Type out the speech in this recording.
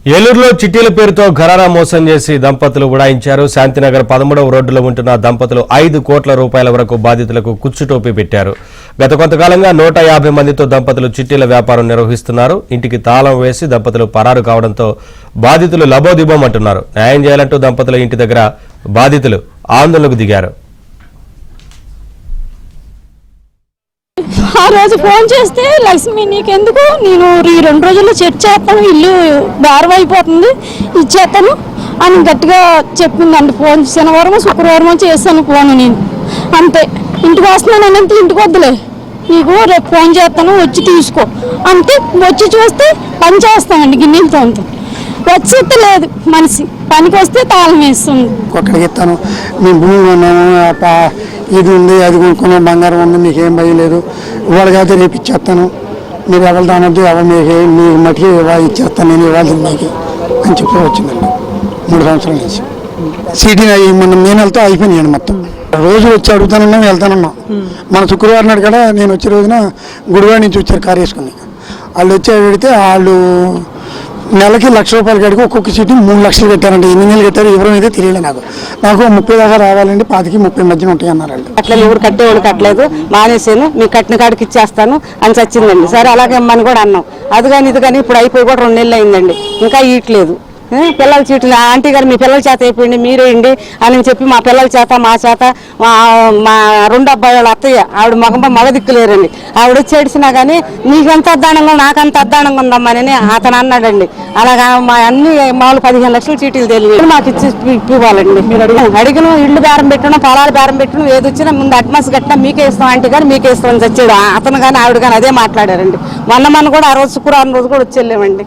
ఏలూరులో చిట్టీల పేరుతో ఘరానా మోసం చేసి దంపతులు ఉడాయించారు. శాంతినగర్ 13వ రోడ్డులో ఉంటున్న దంపతులు 5 కోట్ల రూపాయల వరకు బాధితులకు కుచ్చుటోపీ పెట్టారు. గత కొంతకాలంగా 150 మందితో దంపతులు చిట్టీల వ్యాపారం నిర్వహిస్తున్నారు. ఇంటికి తాళం వేసి దంపతులు పరారు కావడంతో బాధితులు లబోదిబోమంటున్నారు. న్యాయం చేయాలంటూ దంపతుల ఇంటి దగ్గర బాధితులు ఆందోళనకు దిగారు. ఆ రోజు ఫోన్ చేస్తే లక్ష్మి నీకెందుకు, నేను ఈ 2 రోజుల్లో చెట్ చేస్తాను, ఇల్లు భారం అయిపోతుంది, ఇచ్చేస్తాను అని గట్టిగా చెప్పిందండి. ఫోన్ శనివారం శుక్రవారం చేస్తాను ఫోన్. నేను అంతే ఇంటికి వస్తున్నాను అంటే ఇంటికి వద్దులే, నీకు రేపు ఫోన్ చేస్తాను వచ్చి తీసుకో అంటే వచ్చి చూస్తే పని చేస్తామండి. గిన్నెలతో వచ్చేస్తే లేదు మనిషి, పనికి వస్తే తాళం వేస్తుంది. అక్కడికి ఇస్తాను, మేము భూమి ఉన్నాము, ఇది ఉంది, అది కొనుక్కున్నాం, బంగారం ఉంది, మీకేం భయం లేదు, ఇవాళకైతే రేపు ఇచ్చేస్తాను, మీరు ఎవరు దానొద్దు, ఎవరు మీకు మట్టికి ఇచ్చేస్తాను, నేను ఇవ్వాలి మీకు అని చెప్పి వచ్చిందండి. 3 సంవత్సరాల నుంచి సిటీ మొన్న మే నెలతో అయిపోయినాయండి మొత్తం. రోజు వచ్చి అడుగుతానన్నాం, వెళ్తానన్నాం. మన శుక్రవారం నాడు కూడా నేను వచ్చే రోజున గుడివాడ నుంచి వచ్చారు కారు వేసుకుని. వాళ్ళు వచ్చి అడిగితే వాళ్ళు నెలకి 1,00,000 రూపాయలు కడిగి ఒక్కొక్క సీటు 3 లక్షలు కట్టారండి. ఎన్ని నెలలు కట్టారు ఎవరో అయితే తెలియలేదు. నాకు 30 దాకా రావాలండి, 25-30 మధ్యన ఉంటాయి అన్నారండి. అట్లా ఎవరు కట్టేవాళ్ళు కట్టలేదు, మానేసాను, మీకు కట్టిన కాడికి ఇచ్చేస్తాను అని చచ్చిందండి. సరే అలాగే అమ్మని కూడా అన్నాం. అది కానీ ఇది కానీ ఇప్పుడు అయిపోయి కూడా 2 నెలలు అయిందండి, ఇంకా ఇయట్లేదు. పిల్లల చీట్లు ఆంటీ గారు మీ పిల్లల చేత అయిపోయింది మీరేయండి అని చెప్పి మా పిల్లల చేత మా చేత మా 2 అబ్బాయి వాళ్ళ అత్తయ్య ఆవిడ మగ దిక్కులేరండి. ఆవిడ వచ్చి ఏడిసినా కానీ నీకెంత అద్దానంగా నాకంత అద్దానంగా ఉందమ్మని అతను అన్నాడండి. అలాగా మా అన్ని మామూలు 15 లక్షల చీటీలు తెలియదు మాకు ఇప్పివ్వాలండి. మీరు అడిగిన ఇల్లు బేరం పెట్టడం, పొలాలు బేరం పెట్టడం, ఏది వచ్చినా ముందు అడ్వాన్స్ కట్టినా మీకే ఇస్తాం ఆంటీ గారు, మీకే ఇస్తామని చచ్చాడు అతను కానీ ఆవిడ కానీ అదే మాట్లాడారండి. మొన్న కూడా ఆ రోజు శుక్రవారం రోజు కూడా వచ్చి వెళ్ళామండి.